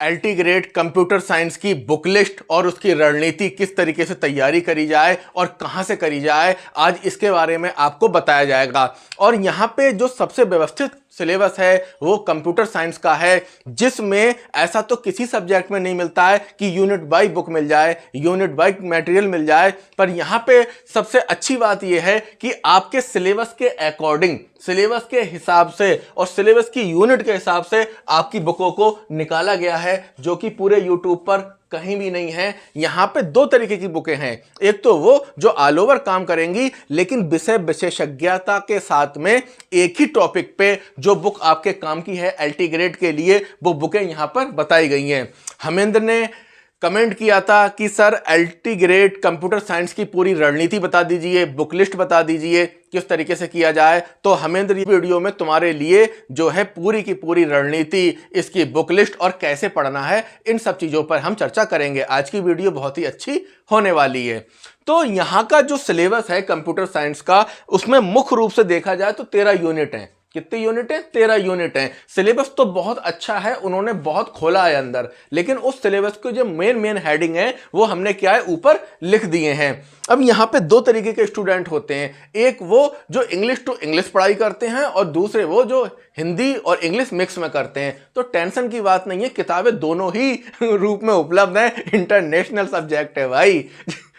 LT grade computer science की book list और उसकी रणनीति किस तरीके से तैयारी करी जाए और कहां से करी जाए, आज इसके बारे में आपको बताया जाएगा। और यहां पे जो सबसे व्यवस्थित सिलेबस है वो कंप्यूटर साइंस का है, जिसमें ऐसा तो किसी सब्जेक्ट में नहीं मिलता है कि यूनिट बाई बुक मिल जाए, यूनिट बाई मटेरियल मिल जाए। पर यहां पे सबसे अच्छी बात यह है कि आपके सिलेबस के अकॉर्डिंग, सिलेबस के हिसाब से और सिलेबस की यूनिट के हिसाब से आपकी बुकों को निकाला गया है, जो कि पूरे यूट्यूब पर कहीं भी नहीं है। यहां पे दो तरीके की बुकें हैं, एक तो वो जो ऑल ओवर काम करेंगी लेकिन विषय विशेषज्ञता के साथ में एक ही टॉपिक पे जो बुक आपके काम की है एलटी ग्रेड के लिए, वो बुकें यहां पर बताई गई हैं। हमेंद्र ने कमेंट किया था कि sir LT grade computer science की पूरी रणनीति बता दीजिए, बुक लिस्ट बता दीजिए किस तरीके से किया जाए। तो हमेंद्र, वीडियो में तुम्हारे लिए जो है पूरी की पूरी रणनीति, इसकी बुक लिस्ट और कैसे पढ़ना है, इन सब चीजों पर हम चर्चा करेंगे। आज की वीडियो बहुत ही अच्छी होने वाली है। तो यहां का जो सिलेबस है कंप्यूटर साइंस का, उसमें मुख्य रूप से देखा जाए तो 13 यूनिट हैं। कितनी यूनिट है? 13 यूनिट है। सिलेबस तो बहुत अच्छा है, उन्होंने बहुत खोला है अंदर, लेकिन उस सिलेबस के जो मेन हेडिंग है वो हमने क्या है ऊपर लिख दिए हैं। अब यहां पे दो तरीके के स्टूडेंट होते हैं, एक वो जो इंग्लिश टू इंग्लिश पढ़ाई करते हैं और दूसरे वो जो हिंदी और इंग्लिश मिक्स में करते हैं। तो टेंशन की बात नहीं है, किताबें दोनों ही रूप में उपलब्ध हैं। इंटरनेशनल सब्जेक्ट है भाई।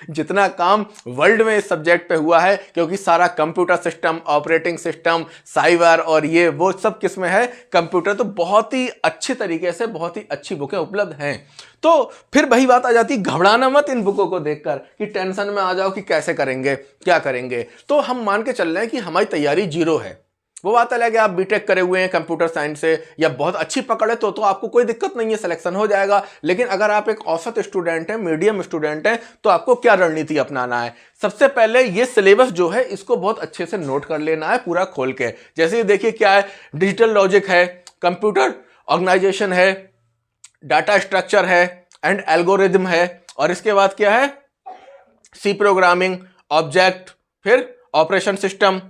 जितना काम वर्ल्ड में इस सब्जेक्ट पे हुआ है, क्योंकि सारा computer system, operating system, cyber और ये वो सब किस में है? कंप्यूटर। तो बहुत ही अच्छे तरीके से बहुत ही अच्छी बुकें उपलब्ध हैं। तो फिर वही बात आ जाती, घबराना मत इन बुकों को देखकर कि टेंशन में आ जाओ कि कैसे करेंगे, क्या करेंगे। तो हम मान के चल रहे हैं कि हमारी तैयारी जीरो है। वो बात अलग है, आप बीटेक करे हुए हैं कंप्यूटर साइंस से या बहुत अच्छी पकड़ है तो आपको कोई दिक्कत नहीं है, सिलेक्शन हो जाएगा। लेकिन अगर आप एक औसत स्टूडेंट हैं, मीडियम स्टूडेंट हैं, तो आपको क्या रणनीति अपनाना है? सबसे पहले ये सिलेबस जो है इसको बहुत अच्छे से नोट कर लेना है पूरा खोल के। जैसे देखिए क्या है, डिजिटल लॉजिक है, कंप्यूटर ऑर्गेनाइजेशन है, डाटा स्ट्रक्चर है एंड एल्गोरिदम है, और इसके बाद क्या है? सी प्रोग्रामिंग, ऑब्जेक्ट, फिर ऑपरेशन सिस्टम,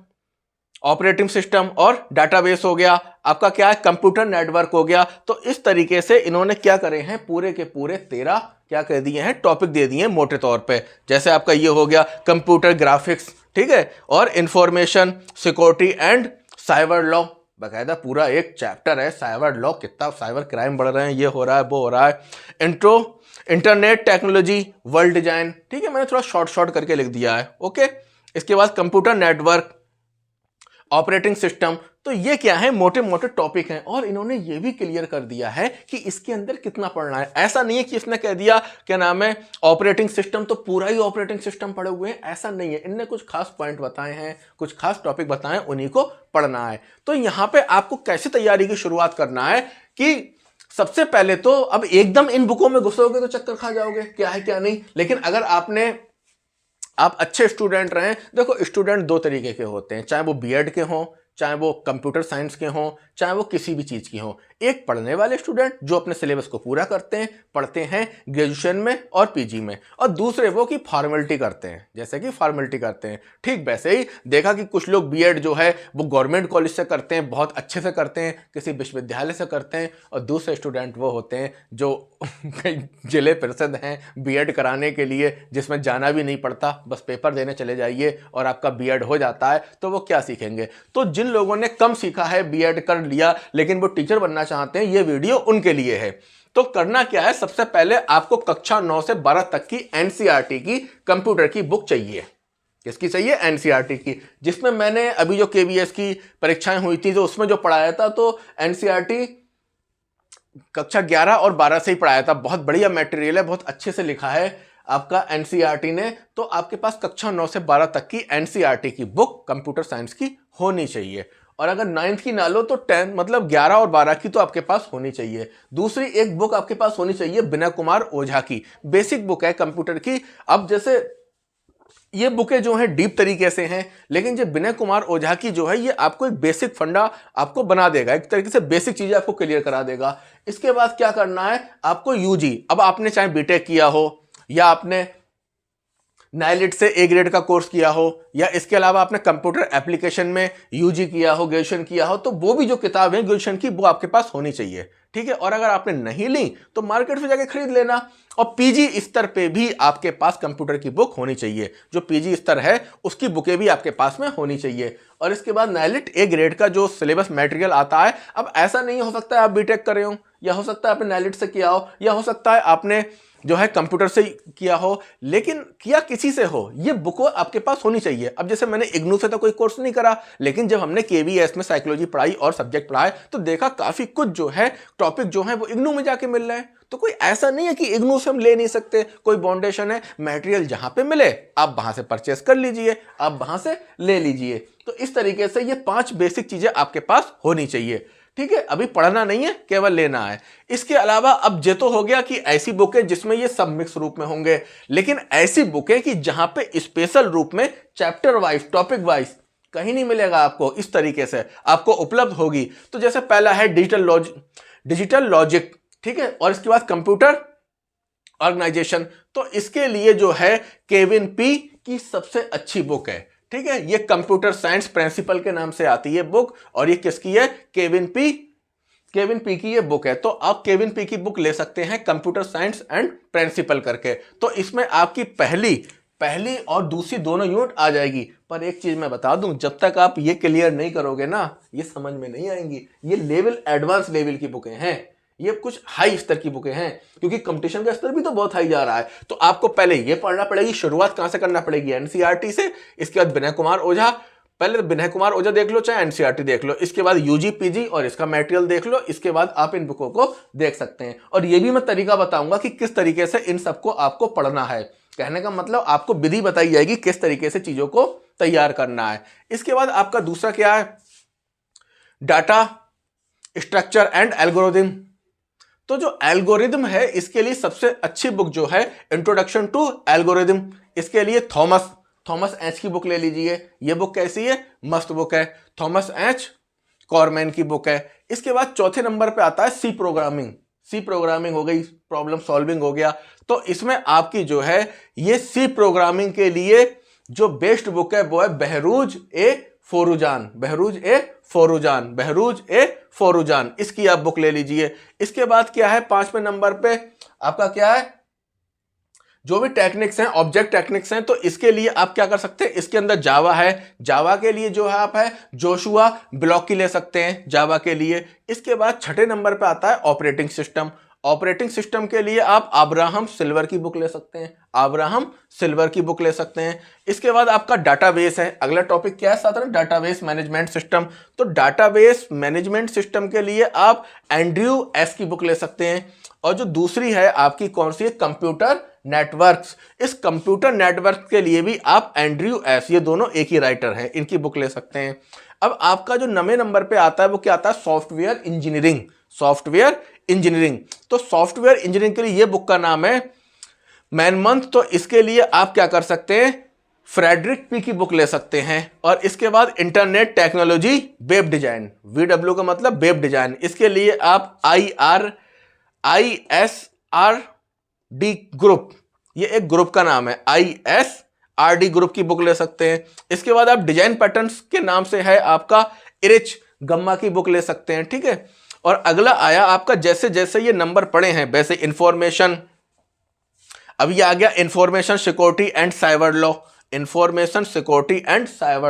ऑपरेटिंग सिस्टम और डाटाबेस हो गया। आपका क्या है? कंप्यूटर नेटवर्क हो गया। तो इस तरीके से इन्होंने क्या करे हैं, पूरे के पूरे 13 क्या कह दिए हैं, टॉपिक दे दिए हैं मोटे तौर पे। जैसे आपका ये हो गया कंप्यूटर ग्राफिक्स, ठीक है, और information security and cyber law, बकायदा पूरा एक चैप्टर है साइबर लॉ। कितना साइबर क्राइम बढ़ रहे हैं, ये हो रहा है, वो हो रहा है। इंटरनेट टेक्नोलॉजी, वर्ल्ड डिजाइन, ठीक है, मैंने थोड़ा शॉर्ट करके लिख दिया है, ओके। इसके बाद कंप्यूटर नेटवर्क, ऑपरेटिंग सिस्टम। तो ये क्या है, मोटे मोटे टॉपिक हैं। और इन्होंने ये भी क्लियर कर दिया है कि इसके अंदर कितना पढ़ना है। ऐसा नहीं है कि इसने कह दिया क्या नाम है ऑपरेटिंग सिस्टम तो पूरा ही ऑपरेटिंग सिस्टम पढ़े हुए हैं, ऐसा नहीं है। इनने कुछ खास पॉइंट बताए हैं, कुछ खास टॉपिक बताए, उन्हीं को पढ़ना है। तो यहां पे आपको कैसे तैयारी की शुरुआत करना है कि सबसे पहले तो अब एकदम इन बुकों में घुसोगे तो चक्कर खा जाओगे, क्या है क्या नहीं। लेकिन अगर आप अच्छे स्टूडेंट रहें, देखो स्टूडेंट दो तरीके के होते हैं, चाहे वो बीएड के हों, चाहे वो कंप्यूटर साइंस के हों, चाहे वो किसी भी चीज़ की हों। एक पढ़ने वाले स्टूडेंट जो अपने सिलेबस को पूरा करते हैं, पढ़ते हैं ग्रेजुएशन में और पीजी में, और दूसरे वो कि फॉर्मेलिटी करते हैं, जैसे कि फॉर्मेलिटी करते हैं। ठीक वैसे ही देखा कि कुछ लोग बीएड जो है वो गवर्नमेंट कॉलेज से करते हैं, बहुत अच्छे से करते हैं, किसी विश्वविद्यालय से करते हैं, और दूसरे स्टूडेंट वो होते हैं जो कई जिले प्रसिद्ध हैं बीएड कराने के लिए, जिसमें जाना भी नहीं पड़ता, बस पेपर देने चले जाइए और आपका बीएड हो जाता है। तो वो क्या सीखेंगे? तो जिन लोगों ने कम सीखा है, बीएड कर लिया लेकिन वो टीचर बनना चाहते हैं, ये वीडियो उनके लिए है। तो करना क्या है, सबसे पहले आपको कक्षा 9 से 12 तक की एनसीईआरटी की कंप्यूटर की बुक चाहिए। किसकी चाहिए? एनसीईआरटी की, जिसमें मैंने अभी जो केवीएस की परीक्षाएं हुई थी तो उसमें जो पढ़ाया था, तो एनसीईआरटी कक्षा 11 और 12 से ही पढ़ाया था। बहुत बढ़िया मटेरियल है, बहुत अच्छे से लिखा है आपका एनसीईआरटी ने। तो आपके पास कक्षा 9 से 12 तक की एनसीईआरटी की बुक कंप्यूटर साइंस की होनी चाहिए। और अगर 9th की ना लो तो 10 मतलब 11 और 12 की तो आपके पास होनी चाहिए। दूसरी एक बुक आपके पास होनी चाहिए विनय कुमार ओझा की, बेसिक बुक है कंप्यूटर की। अब जैसे ये बुकें जो हैं डीप तरीके से हैं, लेकिन जो विनय कुमार ओझा की जो है ये आपको एक बेसिक फंडा आपको बना देगा, एक तरीके से बेसिक चीजें आपको क्लियर करा देगा। इसके बाद क्या करना है आपको, यूजी, अब आपने चाहे बीटेक किया हो या आपने नाइलिट से ए ग्रेड का कोर्स किया हो, या इसके अलावा आपने कंप्यूटर एप्लीकेशन में यूजी किया हो, ग्रेजुएशन किया हो, तो वो भी जो किताब है ग्रेजुएशन की वो आपके पास होनी चाहिए, ठीक है। और अगर आपने नहीं ली तो मार्केट से जाके खरीद लेना। और पीजी स्तर पे भी आपके पास कंप्यूटर की बुक होनी चाहिए, जो पीजी स्तर है उसकी बुकें भी आपके पास में होनी चाहिए। और इसके बाद नाइलिट ए ग्रेड का जो सिलेबस मटेरियल आता है, अब ऐसा नहीं हो सकता है आप बीटेक कर रहे हो, या हो सकता है आपने नाइलिट से किया हो, या हो सकता है आपने जो है कंप्यूटर से किया हो, लेकिन किया किसी से हो, ये बुक आपके पास होनी चाहिए। अब जैसे मैंने इग्नू से तो कोई कोर्स नहीं करा, लेकिन जब हमने केवीएस में साइकोलॉजी पढ़ाई और सब्जेक्ट पढ़ाए तो देखा काफी कुछ जो है टॉपिक जो है वो इग्नू में जाके मिल रहे हैं। तो कोई ऐसा नहीं है कि इग्नू से हम ले नहीं सकते, कोई बाउंडेशन है, मटेरियल जहां पे मिले आप वहां से परचेस कर लीजिए, आप वहां से ले लीजिए। तो इस तरीके से ये 5 बेसिक चीजें आपके पास होनी चाहिए, ठीक है। अभी पढ़ना नहीं है, केवल लेना है। इसके अलावा अब ये तो हो गया कि ऐसी बुकें जिसमें ये सब मिक्स रूप में होंगे, लेकिन ऐसी बुकें कि जहां पे स्पेशल रूप में चैप्टर वाइज, टॉपिक वाइज कहीं नहीं मिलेगा आपको, इस तरीके से आपको उपलब्ध होगी। तो जैसे पहला है डिजिटल लॉजिक, ठीक है, और इसके बाद कंप्यूटर ऑर्गेनाइजेशन। तो इसके लिए जो है केविन पी की सबसे अच्छी बुक है, ठीक है। ये कंप्यूटर साइंस प्रिंसिपल के नाम से आती है बुक, और ये किसकी है? केविन पी की ये बुक है। तो आप केविन पी की बुक ले सकते हैं, कंप्यूटर साइंस एंड प्रिंसिपल करके। तो इसमें आपकी पहली और दूसरी दोनों यूनिट आ जाएगी। पर एक चीज मैं बता दूं, जब तक आप ये क्लियर नहीं करोगे ना, ये समझ में नहीं आएंगी। ये लेवल एडवांस लेवल की बुकें हैं, ये कुछ हाई स्तर की बुकें हैं, क्योंकि कंपटीशन का स्तर भी तो बहुत हाई जा रहा है। तो आपको पहले ये पढ़ना पड़ेगी। शुरुआत कहां से करना पड़ेगी? एनसीईआरटी से। इसके बाद विनय कुमार ओझा, पहले विनय कुमार ओझा देख लो, चाहे एनसीईआरटी देख लो। इसके बाद यूजी पीजी और इसका मटेरियल देख लो। इसके बाद आप इन बुकों को देख सकते हैं। और ये भी मैं तरीका बताऊंगा कि किस तरीके से इन सबको आपको पढ़ना है। कहने का मतलब आपको विधि बताई जाएगी किस तरीके से चीजों को तैयार करना है। इसके बाद आपका दूसरा क्या है? Data structure and algorithm. तो जो एल्गोरिदम है, इसके लिए सबसे अच्छी बुक जो है इंट्रोडक्शन टू एल्गोरिदम। इसके लिए थॉमस एच की बुक ले लीजिए। ये बुक कैसी है? मस्त बुक है, थॉमस एच कॉरमैन की बुक है। इसके बाद चौथे नंबर पे आता है सी प्रोग्रामिंग हो गई, प्रॉब्लम सॉल्विंग हो गया। तो इसमें आपकी जो है ये सी प्रोग्रामिंग के लिए जो बेस्ट बुक है वो है बहरूज ए फोरुजान। इसकी आप बुक ले लीजिए। इसके बाद क्या है? 5वें नंबर पे आपका क्या है? जो भी टेक्निक्स हैं, ऑब्जेक्ट टेक्निक्स हैं, तो इसके लिए आप क्या कर सकते हैं? इसके अंदर जावा है, जावा के लिए जो है आप है जोशुआ ब्लॉक की ले सकते हैं जावा के लिए। इसके बाद 6ठे नंबर पे आता है ऑपरेटिंग सिस्टम के लिए आप अब्राहम सिल्वर की बुक ले सकते हैं। इसके बाद आपका डाटाबेस है। अगला टॉपिक क्या है? साधारण डाटाबेस मैनेजमेंट सिस्टम। तो डाटाबेस मैनेजमेंट सिस्टम के लिए आप एंड्रयू एस की बुक ले सकते हैं। और जो दूसरी है आपकी कौन सी है? Computer networks. इस कंप्यूटर नेटवर्क के लिए भी आप एंड्रयू एस, ये दोनों एक ही राइटर हैं, इनकी बुक ले सकते हैं। अब आपका जो 9वें नंबर पे आता है वो क्या आता है? Software engineering. तो सॉफ्टवेयर इंजीनियरिंग के लिए ये बुक का नाम है मैन मंथ। तो इसके लिए आप क्या कर सकते हैं? फ्रेडरिक पी की बुक ले सकते हैं। और इसके बाद internet technology web design, VW का मतलब वेब डिजाइन। इसके लिए आप ISRD ग्रुप, ये एक ग्रुप का नाम है, ISRD ग्रुप की बुक ले सकते हैं। इसके बाद आप डिजाइन पैटर्न्स के नाम से है आपका इरिच गम्मा की बुक ले सकते हैं, ठीक है। और अगला आया आपका, जैसे जैसे ये नंबर पड़े हैं वैसे इंफॉर्मेशन, अब ये आ गया information security and cyber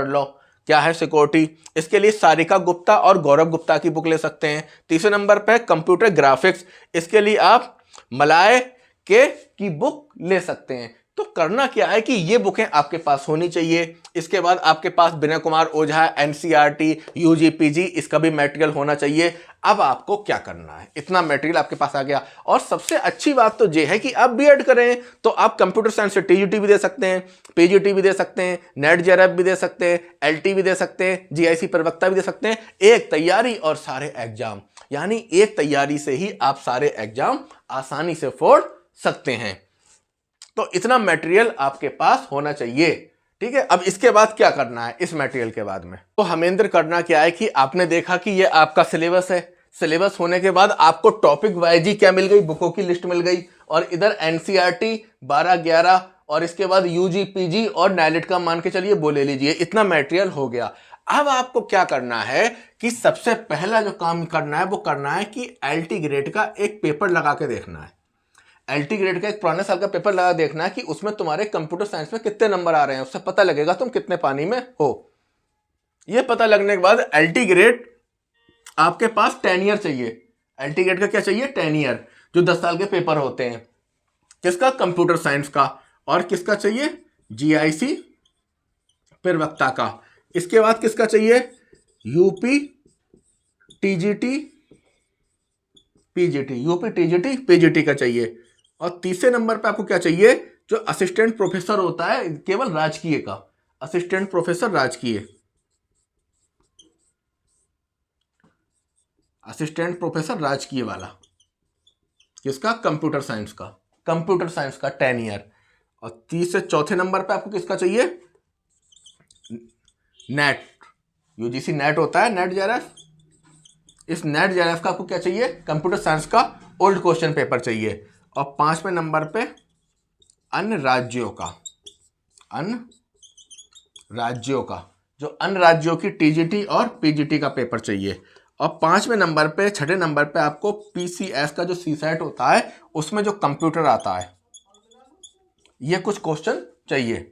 law. क्या है सिक्योरिटी? इसके लिए सारिका गुप्ता और गौरव गुप्ता की बुक ले सकते हैं। तीसरे नंबर पे कंप्यूटर ग्राफिक्स, इसके लिए आप मलाय के की बुक ले सकते हैं। तो करना क्या है कि ये बुकें आपके पास होनी चाहिए। इसके बाद आपके पास Vinay Kumar Ojha, NCERT, UG PG, इसका भी मटेरियल होना चाहिए। अब आपको क्या करना है? इतना मटेरियल आपके पास आ गया। और सबसे अच्छी बात तो ये है कि आप बीएड करें तो आप कंप्यूटर साइंस से टीजीटी भी दे सकते हैं, पीजीटी भी दे सकते हैं, नेट जेआरएफ भी दे सकते हैं, एलटी भी दे सकते हैं, जीआईसी प्रवक्ता भी दे सकते हैं। एक तैयारी और सारे एग्जाम, यानी एक तैयारी से ही आप सारे एग्जाम आसानी से फोड़ सकते हैं। तो इतना मटेरियल आपके पास होना चाहिए, ठीक है। अब इसके बाद क्या करना है? इस मटेरियल के बाद में तो हमेंद्र करना क्या है कि आपने देखा कि ये आपका सिलेबस है। सिलेबस होने के बाद आपको टॉपिक वाइज ही क्या मिल गई? बुकों की लिस्ट मिल गई। और इधर एनसीईआरटी 12, 11 और इसके बाद यूजी पीजी और नैलिट का मान के चलिए वो ले लीजिए, इतना मटेरियल हो गया। अब आपको क्या करना है कि सबसे पहला जो काम करना है वो करना है कि एलटी ग्रेड का एक पेपर लगा के देखना है। एलटी ग्रेड का एक पुराने साल का पेपर लगा देखना है कि उसमें तुम्हारे कंप्यूटर साइंस में कितने नंबर आ रहे हैं, उससे पता लगेगा तुम कितने पानी में हो। ये पता लगने के बाद एलटी ग्रेड आपके पास 10 ईयर चाहिए। एलटी ग्रेड का क्या चाहिए? 10 ईयर, जो 10 साल के पेपर होते हैं। किसका? कंप्यूटर साइंस का। और किसका चाहिए? जीआईसी प्रवक्ता का। इसके बाद किसका चाहिए? UP TGT PGT, UP TGT PGT का चाहिए। और तीसरे नंबर पे आपको क्या चाहिए? जो असिस्टेंट प्रोफेसर होता है केवल राजकीय का, असिस्टेंट प्रोफेसर राजकीय, असिस्टेंट प्रोफेसर राजकीय वाला। किसका? कंप्यूटर साइंस का, कंप्यूटर साइंस का 10 ईयर। और तीसरे चौथे नंबर पे आपको किसका चाहिए? नेट, यूजीसी नेट होता है, नेट जेआरएफ। इस नेट जेआरएफ का आपको क्या चाहिए? कंप्यूटर साइंस का ओल्ड क्वेश्चन पेपर चाहिए। और 5वें नंबर पे अन्य राज्यों का, अन्य राज्यों का, जो अन्य राज्यों की टीजीटी और पीजीटी का पेपर चाहिए। और 5वें नंबर पे, 6ठे नंबर पे आपको पीसीएस का जो सीसेट होता है उसमें जो कंप्यूटर आता है, ये कुछ क्वेश्चन चाहिए।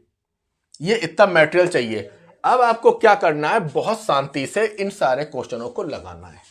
ये इतना मटेरियल चाहिए। अब आपको क्या करना है? बहुत शांति से इन सारे क्वेश्चनों को लगाना है,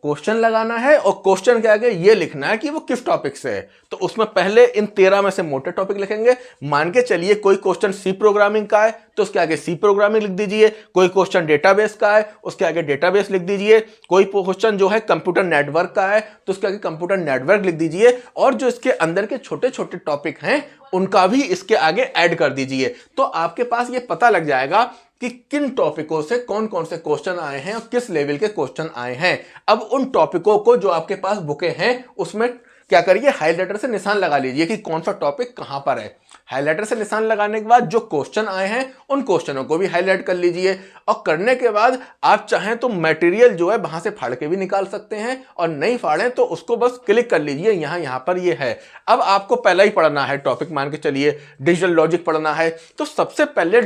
क्वेश्चन लगाना है। और क्वेश्चन के आगे ये लिखना है कि वो किस टॉपिक से है। तो उसमें पहले इन 13 में से मोटे टॉपिक लिखेंगे। मान के चलिए कोई क्वेश्चन सी प्रोग्रामिंग का है तो उसके आगे सी प्रोग्रामिंग लिख दीजिए। कोई क्वेश्चन डेटाबेस का है उसके आगे डेटाबेस लिख दीजिए। कोई क्वेश्चन जो है कंप्यूटर नेटवर्क का है तो उसके आगे कंप्यूटर नेटवर्क लिख दीजिए। और जो इसके अंदर के छोटे छोटे टॉपिक हैं उनका भी इसके आगे ऐड कर दीजिए। तो आपके पास ये पता लग जाएगा कि किन टॉपिकों से कौन कौन से क्वेश्चन आए हैं और किस लेवल के क्वेश्चन आए हैं। अब उन टॉपिकों को जो आपके पास बुके हैं उसमें क्या करिए? हाइलाइटर से निशान लगा लीजिए कि कौन सा टॉपिक कहां पर है। हाइलाइटर से निशान लगाने के बाद जो क्वेश्चन आए हैं उन क्वेश्चनों को भी हाईलाइट कर लीजिए। और करने के बाद आप चाहें तो मटेरियल जो है वहां से फाड़ के भी निकाल सकते हैं, और नहीं फाड़ें तो उसको बस क्लिक कर लीजिए, यहां पर ये है। अब आपको पहला ही पढ़ना है टॉपिक, मान के चलिए डिजिटल लॉजिक पढ़ना है। तो सबसे पहले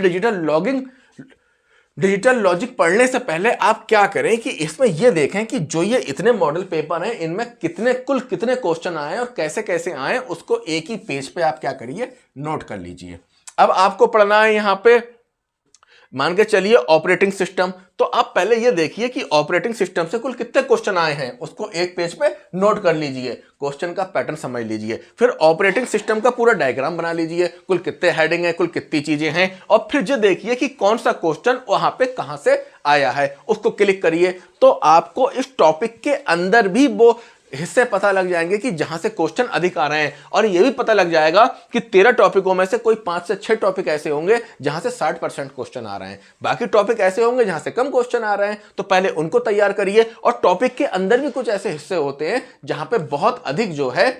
डिजिटल लॉजिक पढ़ने से पहले आप क्या करें कि इसमें यह देखें कि जो ये इतने मॉडल पेपर हैं इनमें कुल कितने क्वेश्चन आए और कैसे कैसे आए, उसको एक ही पेज पे आप क्या करिए? नोट कर लीजिए। अब आपको पढ़ना है यहां पे, मान के चलिए ऑपरेटिंग सिस्टम। तो आप पहले ये देखिए कि ऑपरेटिंग सिस्टम से कुल कितने क्वेश्चन आए हैं, उसको एक पेज पे नोट कर लीजिए, क्वेश्चन का पैटर्न समझ लीजिए। फिर ऑपरेटिंग सिस्टम का पूरा डायग्राम बना लीजिए, कुल कितने हेडिंग है, कुल कितनी चीजें हैं। और फिर जो देखिए कि कौन सा क्वेश्चन वहां पे कहां से आया है, उसको क्लिक करिए। तो आपको इस टॉपिक के अंदर भी वो हिस्से पता लग जाएंगे कि जहां से क्वेश्चन अधिक आ रहे हैं। और यह भी पता लग जाएगा कि 13 टॉपिकों में से कोई 5 से 6 टॉपिक ऐसे होंगे जहां से 60% क्वेश्चन आ रहे हैं, बाकी टॉपिक ऐसे होंगे जहां से कम क्वेश्चन आ रहे हैं। तो पहले उनको तैयार करिए। और टॉपिक के अंदर भी कुछ ऐसे हिस्से होते हैं जहां पे बहुत अधिक जो है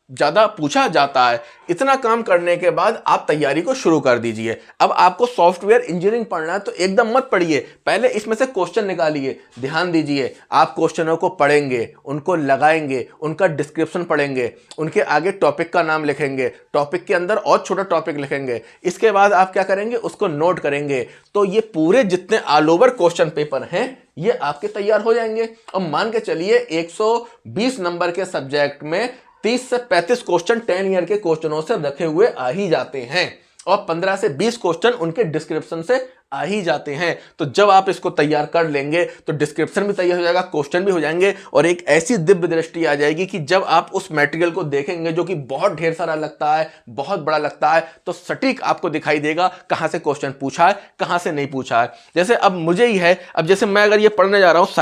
ज्यादा पूछा जाता है। इतना काम करने के बाद आप तैयारी को शुरू कर दीजिए। अब आपको सॉफ्टवेयर इंजीनियरिंग पढ़ना है तो एकदम मत पढ़िए, पहले इसमें से क्वेश्चन निकालिए। ध्यान दीजिए, आप क्वेश्चनों को पढ़ेंगे, उनको लगाएंगे, उनका डिस्क्रिप्शन पढ़ेंगे, उनके आगे टॉपिक का नाम लिखेंगे, टॉपिक के अंदर और छोटा टॉपिक लिखेंगे। इसके बाद आप क्या करेंगे? उसको नोट करेंगे। तो ये पूरे जितने ऑल ओवर क्वेश्चन पेपर हैं ये आपके तैयार हो जाएंगे। और मान के चलिए 120 नंबर के सब्जेक्ट में 30 से 35 क्वेश्चन 10 ईयर के क्वेश्चनों से रखे हुए आ ही जाते हैं, और 15 से 20 क्वेश्चन उनके डिस्क्रिप्शन से आ ही जाते हैं। तो जब आप इसको तैयार कर लेंगे तो डिस्क्रिप्शन भी तैयार हो जाएगा, क्वेश्चन भी हो जाएंगे, और एक ऐसी दिव्य दृष्टि आ जाएगी कि जब आप उस मटेरियल को देखेंगे जो कि बहुत ढेर सारा लगता है, बहुत बड़ा लगता है, तो सटीक आपको दिखाई देगा कहां से क्वेश्चन पूछा है, कहां से नहीं पूछा है। जैसे अब मुझे ही है, अब जैसे मैं अगर ये पढ़ने जा रहा हूं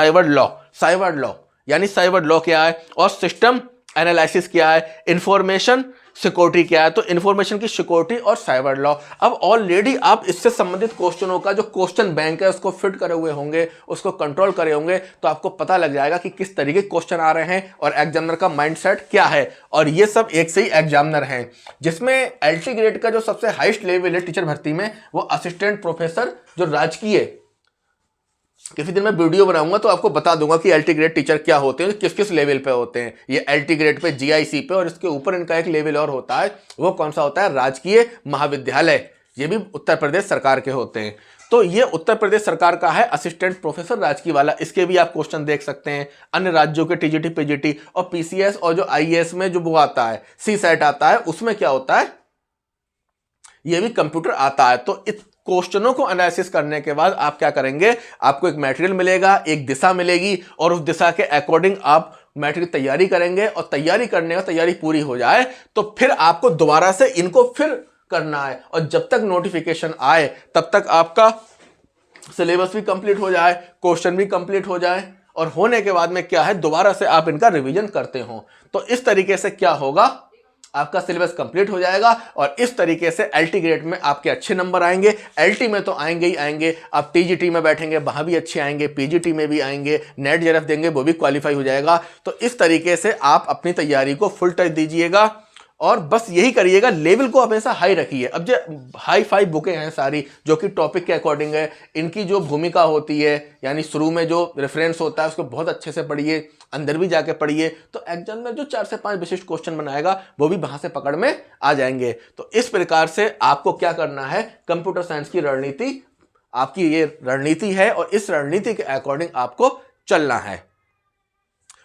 साइबर लॉ यानी साइबर लॉ क्या है और सिस्टम एनालिसिस क्या है, इंफॉर्मेशन सिक्योरिटी क्या है, तो इंफॉर्मेशन की सिक्योरिटी और साइबर लॉ। अब ऑलरेडी आप इससे संबंधित क्वेश्चनों का जो क्वेश्चन बैंक है उसको फिट करे हुए होंगे, उसको कंट्रोल करे होंगे, तो आपको पता लग जाएगा कि किस तरीके के क्वेश्चन आ रहे हैं और एग्जामिनर का माइंडसेट क्या है। और ये सब एक से ही एग्जामिनर हैं, जिसमें एलटी ग्रेड का जो सबसे हाईएस्ट लेवल है टीचर भर्ती में वो असिस्टेंट प्रोफेसर जो राजकीय किसी दिन मैं वीडियो बनाऊंगा तो आपको बता दूंगा कि एलटी ग्रेड टीचर क्या होते हैं, किस किस लेवल पे होते हैं। ये एलटी ग्रेड पे, जीआईसी पे, और इसके ऊपर इनका एक लेवल और होता है। वो कौन सा होता है? राजकीय महाविद्यालय। ये भी उत्तर प्रदेश सरकार के होते हैं। तो ये उत्तर प्रदेश सरकार का है असिस्टेंट प्रोफेसर राजकीय वाला। इसके भी आप क्वेश्चन देख सकते हैं। अन्य राज्यों के टीजीटी, पीजीटी और पीसीएस और जो आईएएस में जो वो आता है, सी सेट आता है, उसमें क्या होता है? ये भी कंप्यूटर आता है। तो इस क्वेश्चनों को एनालिसिस करने के बाद आप क्या करेंगे? आपको एक मटेरियल मिलेगा, एक दिशा मिलेगी, और उस दिशा के अकॉर्डिंग आप मैट्रिक तैयारी करेंगे। और तैयारी करने का, तैयारी पूरी हो जाए तो फिर आपको दोबारा से इनको फिर करना है। और जब तक नोटिफिकेशन आए तब तक आपका सिलेबस भी कंप्लीट हो जाए, क्वेश्चन भी कंप्लीट हो जाए, और होने के बाद में क्या है, दोबारा से आप इनका रिवीजन करते हो। तो इस तरीके से क्या होगा, आपका सिलेबस कंप्लीट हो जाएगा। और इस तरीके से एलटी ग्रेड में आपके अच्छे नंबर आएंगे। एलटी में तो आएंगे ही आएंगे, आप टीजीटी में बैठेंगे वहां भी अच्छे आएंगे, पीजीटी में भी आएंगे, नेट जेआरएफ देंगे वो भी क्वालिफाई हो जाएगा। तो इस तरीके से आप अपनी तैयारी को फुल टच दीजिएगा और बस यही करिएगा, लेवल को हमेशा हाई रखिए। अब जो हाई फाई बुकें हैं सारी, जो कि टॉपिक के अकॉर्डिंग है, इनकी जो भूमिका होती है, यानी शुरू में जो रेफरेंस होता है उसको बहुत अच्छे से पढ़िए, अंदर भी जाके पढ़िए। तो एग्जाम में जो 4 से 5 विशिष्ट क्वेश्चन बनाएगा वो भी वहां से पकड़ में आ जाएंगे। तो इस प्रकार से आपको क्या करना है, कंप्यूटर साइंस की रणनीति, आपकी ये रणनीति है और इस रणनीति के अकॉर्डिंग आपको चलना है।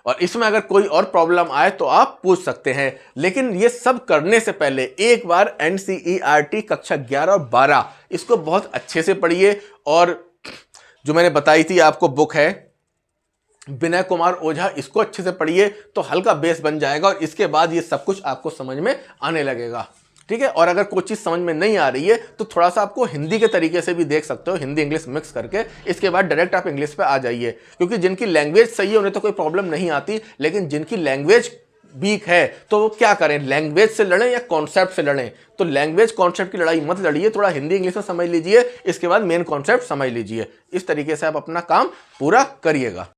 और इसमें अगर कोई और प्रॉब्लम आए तो आप पूछ सकते हैं। लेकिन ये सब करने से पहले एक बार एनसीईआरटी कक्षा 11 और 12 इसको बहुत अच्छे से पढ़िए। और जो मैंने बताई थी आपको बुक है विनय कुमार ओझा, इसको अच्छे से पढ़िए तो हल्का बेस बन जाएगा और इसके बाद ये सब कुछ आपको समझ में आने लगेगा। ठीक है। और अगर कोई चीज़ समझ में नहीं आ रही है तो थोड़ा सा आपको हिंदी के तरीके से भी देख सकते हो, हिंदी इंग्लिश मिक्स करके। इसके बाद डायरेक्ट आप इंग्लिश पे आ जाइए, क्योंकि जिनकी लैंग्वेज सही है उन्हें तो कोई प्रॉब्लम नहीं आती। लेकिन जिनकी लैंग्वेज वीक है तो वो क्या करें, लैंग्वेज से लड़ें या कॉन्सेप्ट से लड़ें? तो लैंग्वेज कॉन्सेप्ट की लड़ाई मत लड़िए, थोड़ा हिंदी इंग्लिश में समझ लीजिए, इसके बाद मेन कॉन्सेप्ट समझ लीजिए। इस तरीके से आप अपना काम पूरा करिएगा।